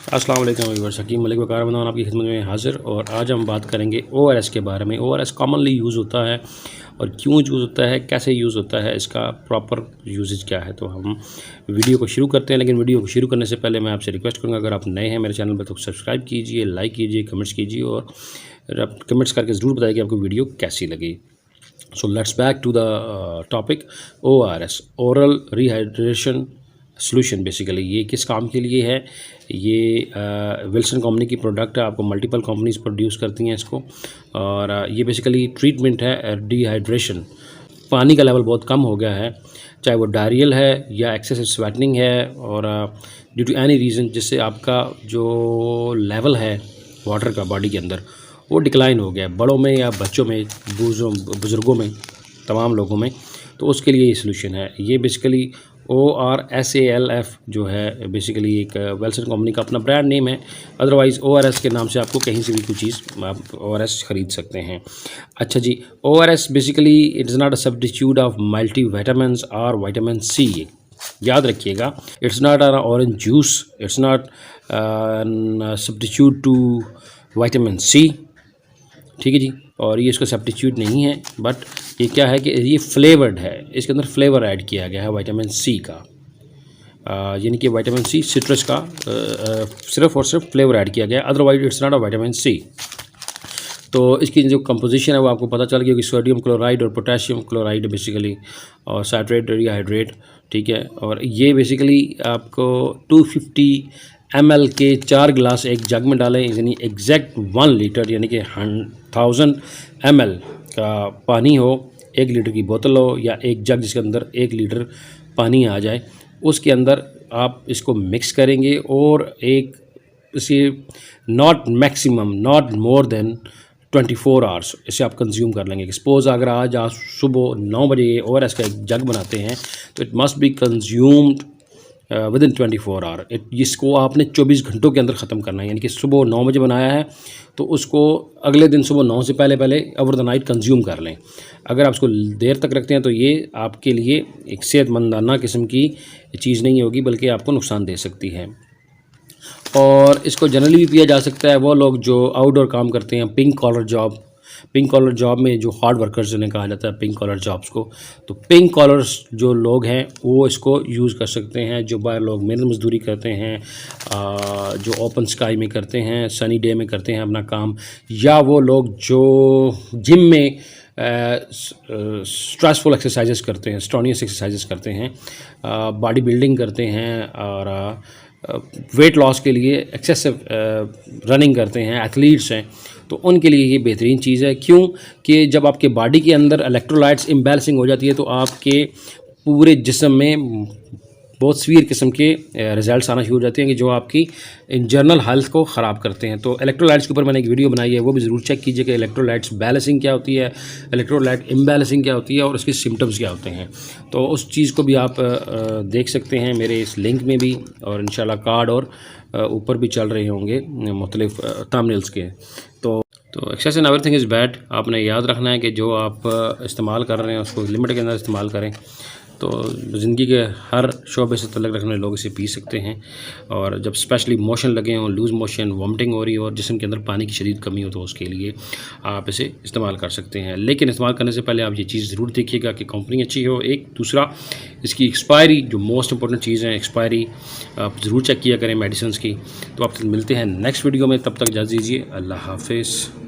अस्सलाम वालेकुम व्यूअर्स, हकीम मलिक वकार बनान आपकी खिदमत में हाज़िर। और आज हम बात करेंगे ORS के बारे में। ORS कॉमनली यूज़ होता है और क्यों यूज़ होता है, कैसे यूज़ होता है, इसका प्रॉपर यूजेज क्या है। तो हम वीडियो को शुरू करते हैं, लेकिन वीडियो को शुरू करने से पहले मैं आपसे रिक्वेस्ट करूँगा, अगर आप नए हैं मेरे चैनल पर तो सब्सक्राइब कीजिए, लाइक कीजिए, कमेंट्स कीजिए और आप कमेंट्स करके ज़रूर बताइए कि आपको वीडियो कैसी लगी। So let's back to the topic. ORS, oral rehydration solution. Basically ये किस काम के लिए है? ये विल्सन कंपनी की प्रोडक्ट है, आपको मल्टीपल कंपनीज प्रोड्यूस करती हैं इसको। और ये बेसिकली ट्रीटमेंट है डिहाइड्रेशन। पानी का लेवल बहुत कम हो गया है, चाहे वो डायरियल है या एक्सेसिव स्वेटनिंग है, और ड्यू टू एनी रीज़न जिससे आपका जो लेवल है वाटर का बॉडी के अंदर वो डिक्लाइन हो गया है, बड़ों में या बच्चों में, बुज़ुर्गों में, तमाम लोगों में। तो उसके लिए ये सोल्यूशन है। ये बेसिकली ORSALF जो है बेसिकली एक विल्सन कंपनी का अपना ब्रांड नेम है। अदरवाइज़ ORS के नाम से आपको कहीं से भी कोई चीज़ आप ORS ख़रीद सकते हैं। अच्छा जी, ORS basically it is not a substitute of multi vitamins और विटामिन C। याद रखिएगा, it's not a orange juice, it's not substitute to vitamin C। ठीक है जी। और ये इसका सब्स्टिट्यूट नहीं है, बट ये क्या है कि ये फ्लेवर्ड है, इसके अंदर फ्लेवर ऐड किया गया है विटामिन C का। यानी कि विटामिन C सिट्रस का सिर्फ और सिर्फ फ्लेवर ऐड किया गया है, otherwise it's not a vitamin C। तो इसकी जो कंपोजिशन है वो आपको पता चल गया कि सोडियम क्लोराइड और पोटेशियम क्लोराइड बेसिकली, और सैचुरेटेड रिहाइड्रेट। ठीक है। और ये बेसिकली आपको 250 ml के 4 गिलास एक जग में डालें, यानी एग्जैक्ट 1 लीटर यानी कि 1000 ml का पानी हो, 1 लीटर की बोतल हो या एक जग जिसके अंदर 1 लीटर पानी आ जाए, उसके अंदर आप इसको मिक्स करेंगे और एक इसे not maximum not more than 24 hours इसे आप कंज्यूम कर लेंगे। सपोज़ अगर आज आप सुबह 9 बजे ORS का एक जग बनाते हैं तो it must be consumed within 24 hour. इसको आपने 24 घंटों के अंदर ख़त्म करना है, यानी कि सुबह 9 बजे बनाया है तो उसको अगले दिन सुबह 9 से पहले ओवर द नाइट कंज्यूम कर लें। अगर आप उसको देर तक रखते हैं तो ये आपके लिए एक सेहतमंदाना किस्म की चीज़ नहीं होगी, बल्कि आपको नुकसान दे सकती है। और इसको जनरली भी पिया जा सकता है वो लोग जो आउटडोर काम करते हैं, पिंक कॉलर जॉब में जो हार्ड वर्कर्स जिन्हें कहा जाता है पिंक कॉलर जॉब्स को। तो पिंक कॉलर्स जो लोग हैं वो इसको यूज़ कर सकते हैं। जो बाहर लोग मेहनत मजदूरी करते हैं, जो ओपन स्काई में करते हैं, सनी डे में करते हैं अपना काम, या वो लोग जो जिम में स्ट्रेसफुल एक्सरसाइजेस करते हैं, स्ट्रॉनियस एक्सरसाइजेस करते हैं, बॉडी बिल्डिंग करते हैं, और वेट लॉस के लिए एक्सेसिव रनिंग करते हैं, एथलीट्स हैं, तो उनके लिए ये बेहतरीन चीज़ है। क्यों कि जब आपके बॉडी के अंदर इलेक्ट्रोलाइट्स इम्बैलेंसिंग हो जाती है तो आपके पूरे जिस्म में बहुत सीवियर किस्म के रिजल्ट्स आना शुरू हो जाते हैं कि जो आपकी इंटरनल हेल्थ को ख़राब करते हैं। तो इलेक्ट्रोलाइट्स के ऊपर मैंने एक वीडियो बनाई है, वो भी ज़रूर चेक कीजिए कि इलेक्ट्रोलाइट्स बैलेंसिंग क्या होती है, इलेक्ट्रोलाइट इम्बैलेंसिंग क्या होती है और उसके सिम्टम्स क्या होते हैं। तो उस चीज़ को भी आप देख सकते हैं मेरे इस लिंक में भी, और इंशाल्लाह कार्ड और ऊपर भी चल रहे होंगे मुख्तलिफ थंबनेल्स के। तो excess in everything is bad. आपने याद रखना है कि जो आप इस्तेमाल कर रहे हैं उसको लिमिट के अंदर इस्तेमाल करें। तो ज़िंदगी के हर शोबे से तल्लुक़ रखने लोग इसे पी सकते हैं। और जब स्पेशली मोशन लगे हों, लूज़ मोशन, वॉमिटिंग हो रही हो और जिस्म के अंदर पानी की शदीद कमी हो, तो उसके लिए आप इसे इस्तेमाल कर सकते हैं। लेकिन इस्तेमाल करने से पहले आप ये चीज़ ज़रूर देखिएगा कि कंपनी अच्छी हो। एक दूसरा, इसकी एक्सपायरी जो मोस्ट इंपॉर्टेंट चीज़ है, एक्सपायरी आप ज़रूर चेक किया करें मेडिसिन की। तो आप मिलते हैं नेक्स्ट वीडियो में, तब तक इजाज़त दीजिए। अल्लाह हाफिज़।